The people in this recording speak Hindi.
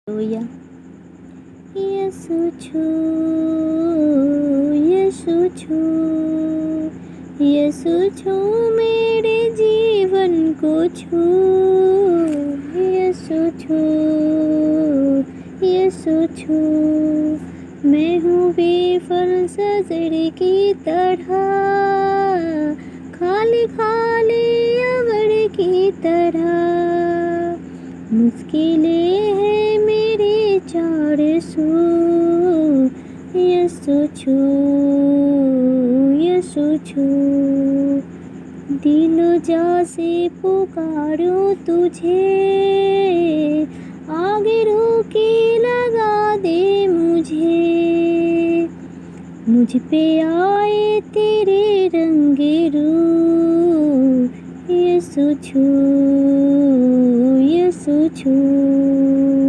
या यसु छू, यसु छू, यसु छू मेरे जीवन को छू, यसु छू, यसु छू। मैं हूँ बेफल सजड़ की तरह, खाली खाली अवर की तरह। मुश्किलें हैं मेरे चार सू, यसु छू, यसु छू। दिलो जा से पुकारूं तुझे, आगे रोके लगा दे मुझे। मुझ पे आए तेरे रंगे रूप, यसु छू, यसु छू।